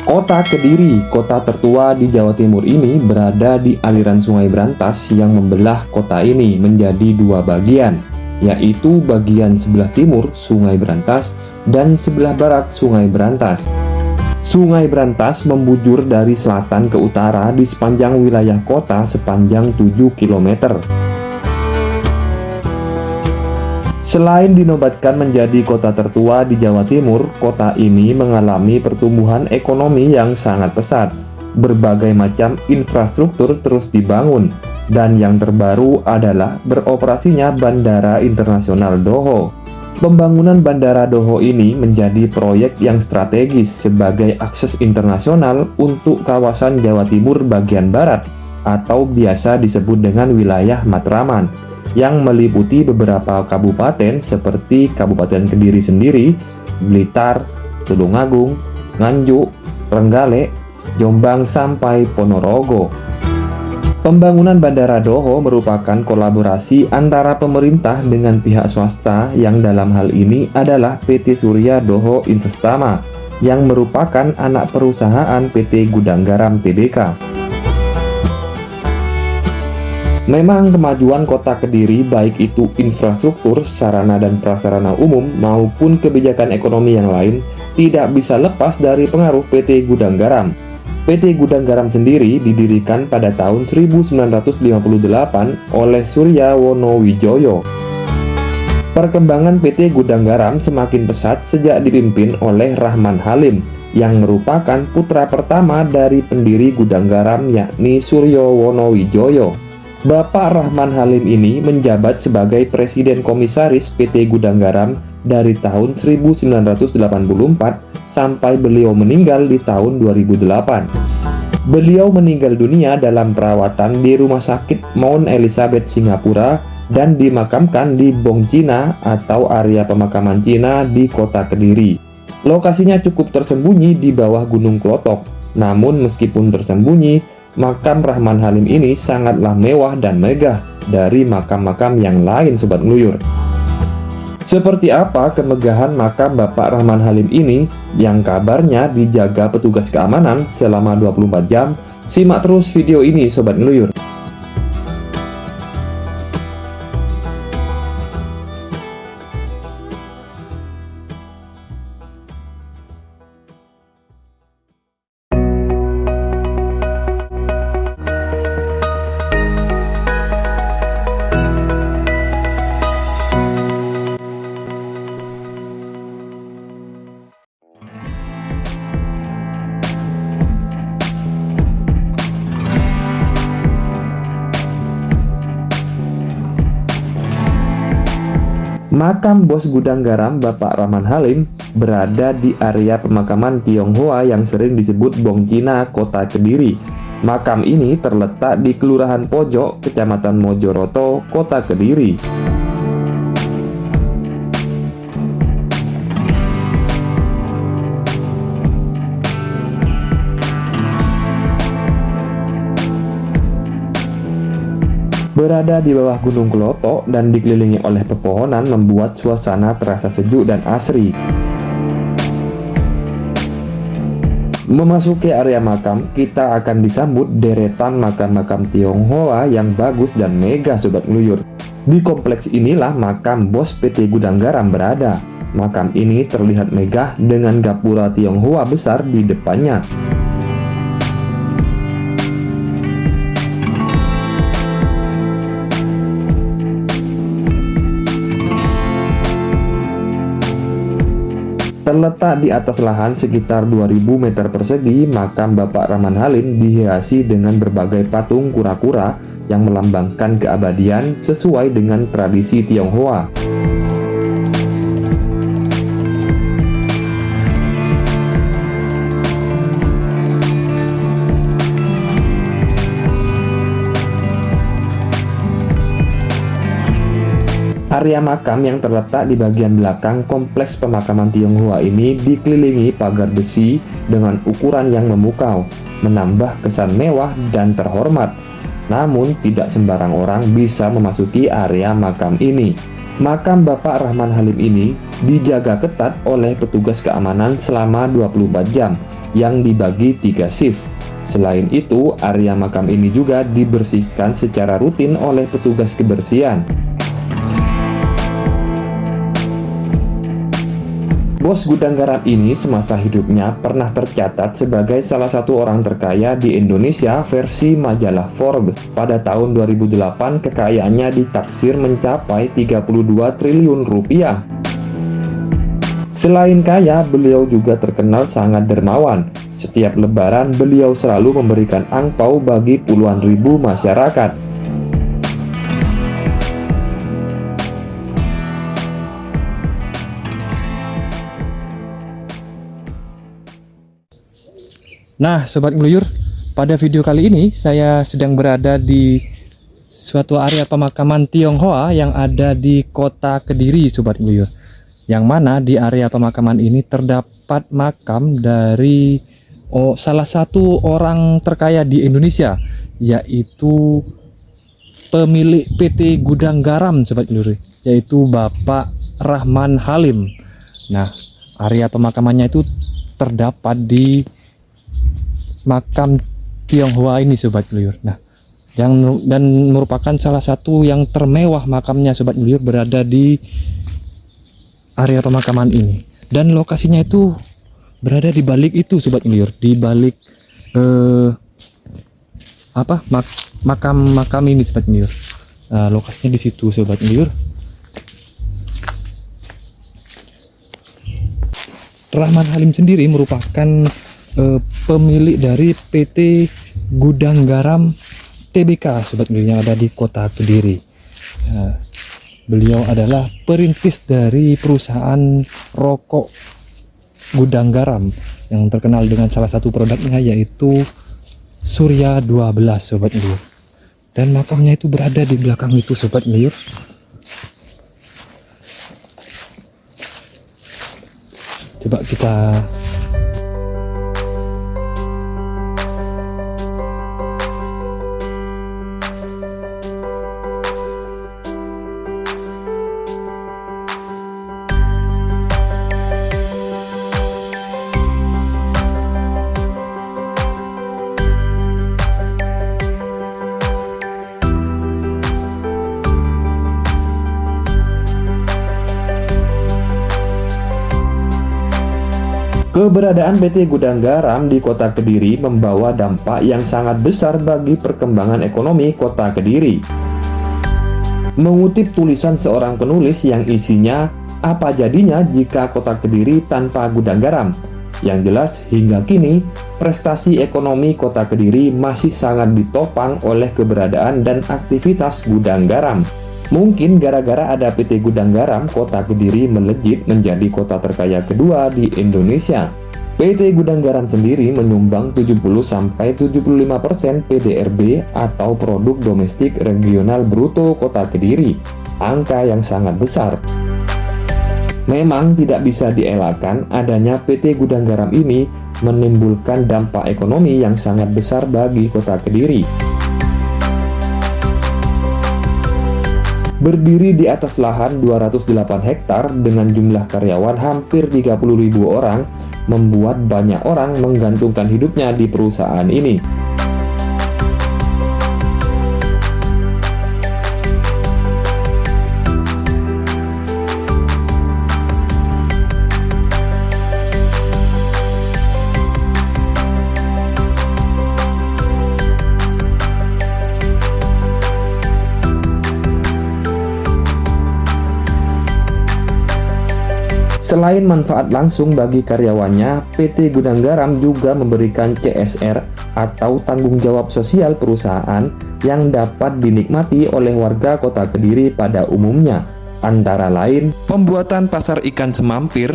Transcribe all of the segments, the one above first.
Kota Kediri, kota tertua di Jawa Timur ini berada di aliran Sungai Brantas yang membelah kota ini menjadi dua bagian, yaitu bagian sebelah timur Sungai Brantas dan sebelah barat Sungai Brantas. Sungai Brantas membujur dari selatan ke utara di sepanjang wilayah kota sepanjang 7 km. Selain dinobatkan menjadi kota tertua di Jawa Timur, kota ini mengalami pertumbuhan ekonomi yang sangat pesat. Berbagai macam infrastruktur terus dibangun, dan yang terbaru adalah beroperasinya Bandara Internasional Doho. Pembangunan Bandara Doho ini menjadi proyek yang strategis sebagai akses internasional untuk kawasan Jawa Timur bagian barat, atau biasa disebut dengan wilayah Matraman, yang meliputi beberapa kabupaten seperti Kabupaten Kediri sendiri, Blitar, Tulungagung, Nganjuk, Trenggalek, Jombang sampai Ponorogo. Pembangunan Bandara Doho merupakan kolaborasi antara pemerintah dengan pihak swasta yang dalam hal ini adalah PT Surya Doho Investama yang merupakan anak perusahaan PT Gudang Garam Tbk. Memang kemajuan kota Kediri baik itu infrastruktur, sarana dan prasarana umum maupun kebijakan ekonomi yang lain tidak bisa lepas dari pengaruh PT Gudang Garam. PT Gudang Garam sendiri didirikan pada tahun 1958 oleh Surya Wonowijoyo. Perkembangan PT Gudang Garam semakin pesat sejak dipimpin oleh Rahman Halim yang merupakan putra pertama dari pendiri Gudang Garam yakni Suryo Wonowijoyo. Bapak Rahman Halim ini menjabat sebagai Presiden Komisaris PT Gudang Garam dari tahun 1984 sampai beliau meninggal di tahun 2008. Beliau meninggal dunia dalam perawatan di Rumah Sakit Mount Elizabeth Singapura dan dimakamkan di Bong Cina atau area pemakaman Cina di kota Kediri. Lokasinya cukup tersembunyi di bawah Gunung Klotok, namun meskipun tersembunyi, makam Rahman Halim ini sangatlah mewah dan megah dari makam-makam yang lain Sobat Ngeluyur. Seperti apa kemegahan makam Bapak Rahman Halim ini yang kabarnya dijaga petugas keamanan selama 24 jam? Simak terus video ini Sobat Ngeluyur. Makam bos Gudang Garam Bapak Rahman Halim berada di area pemakaman Tionghoa yang sering disebut Bong Cina, kota Kediri. Makam ini terletak di Kelurahan Pojok, Kecamatan Mojoroto, kota Kediri. Berada di bawah Gunung Klotok dan dikelilingi oleh pepohonan membuat suasana terasa sejuk dan asri. Memasuki area makam, kita akan disambut deretan makam-makam Tionghoa yang bagus dan megah Sobat Ngeluyur. Di kompleks inilah makam bos PT Gudang Garam berada. Makam ini terlihat megah dengan gapura Tionghoa besar di depannya. Terletak di atas lahan sekitar 2000 meter persegi, makam Bapak Rahman Halim dihiasi dengan berbagai patung kura-kura yang melambangkan keabadian sesuai dengan tradisi Tionghoa. Area makam yang terletak di bagian belakang kompleks pemakaman Tionghoa ini dikelilingi pagar besi dengan ukuran yang memukau, menambah kesan mewah dan terhormat. Namun, tidak sembarang orang bisa memasuki area makam ini. Makam Bapak Rahman Halim ini dijaga ketat oleh petugas keamanan selama 24 jam yang dibagi 3 shift. Selain itu, area makam ini juga dibersihkan secara rutin oleh petugas kebersihan. Bos gudang garam ini semasa hidupnya pernah tercatat sebagai salah satu orang terkaya di Indonesia versi majalah Forbes. Pada tahun 2008, kekayaannya ditaksir mencapai 32 triliun rupiah. Selain kaya, beliau juga terkenal sangat dermawan. Setiap lebaran, beliau selalu memberikan angpau bagi puluhan ribu masyarakat. Nah, Sobat Ngeluyur, pada video kali ini saya sedang berada di suatu area pemakaman Tionghoa yang ada di kota Kediri, Sobat Ngeluyur. Yang mana di area pemakaman ini terdapat makam dari salah satu orang terkaya di Indonesia, yaitu pemilik PT Gudang Garam, Sobat Ngeluyur, yaitu Bapak Rahman Halim. Nah, area pemakamannya itu terdapat di makam Tionghoa ini, Sobat Ngeluyur. Nah, dan merupakan salah satu yang termewah makamnya, Sobat Ngeluyur, berada di area pemakaman ini. Dan lokasinya itu berada di balik itu, Sobat Ngeluyur, di balik makam ini, Sobat Ngeluyur. Lokasinya di situ, Sobat Ngeluyur. Rahman Halim sendiri merupakan pemilik dari PT Gudang Garam Tbk, Sobat Ngeluyur, yang ada di kota Kediri. Beliau adalah perintis dari perusahaan rokok Gudang Garam yang terkenal dengan salah satu produknya yaitu Surya 12, Sobat Ngeluyur. Dan makamnya itu berada di belakang itu, Sobat Ngeluyur. Coba kita Keberadaan PT Gudang Garam di kota Kediri membawa dampak yang sangat besar bagi perkembangan ekonomi kota Kediri. Mengutip tulisan seorang penulis yang isinya, "Apa jadinya jika kota Kediri tanpa gudang garam?" Yang jelas, hingga kini, prestasi ekonomi kota Kediri masih sangat ditopang oleh keberadaan dan aktivitas gudang garam. Mungkin gara-gara ada PT Gudang Garam, kota Kediri melejit menjadi kota terkaya kedua di Indonesia. PT Gudang Garam sendiri menyumbang 70-75% PDRB atau produk domestik regional bruto kota Kediri, angka yang sangat besar. Memang tidak bisa dielakkan adanya PT Gudang Garam ini menimbulkan dampak ekonomi yang sangat besar bagi kota Kediri. Berdiri di atas lahan 208 hektar dengan jumlah karyawan hampir 30.000 orang, membuat banyak orang menggantungkan hidupnya di perusahaan ini. Selain manfaat langsung bagi karyawannya, PT Gudang Garam juga memberikan CSR atau tanggung jawab sosial perusahaan yang dapat dinikmati oleh warga kota Kediri pada umumnya. Antara lain, pembuatan pasar ikan semampir,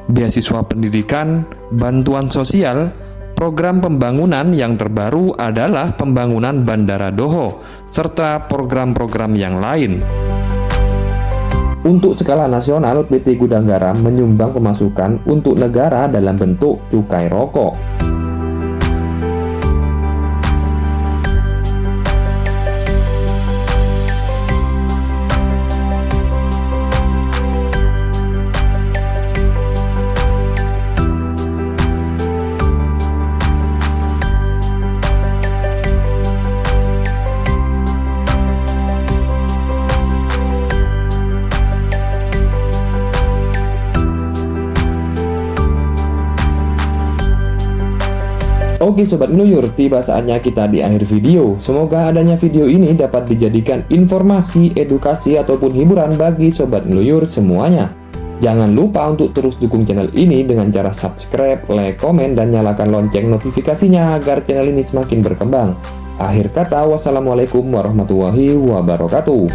beasiswa pendidikan, bantuan sosial, program pembangunan yang terbaru adalah pembangunan Bandara Doho, serta program-program yang lain. Untuk skala nasional, PT Gudang Garam menyumbang pemasukan untuk negara dalam bentuk cukai rokok. Oke Sobat Ngeluyur, tiba saatnya kita di akhir video. Semoga adanya video ini dapat dijadikan informasi, edukasi, ataupun hiburan bagi Sobat Ngeluyur semuanya. Jangan lupa untuk terus dukung channel ini dengan cara subscribe, like, komen, dan nyalakan lonceng notifikasinya agar channel ini semakin berkembang. Akhir kata, wassalamualaikum warahmatullahi wabarakatuh.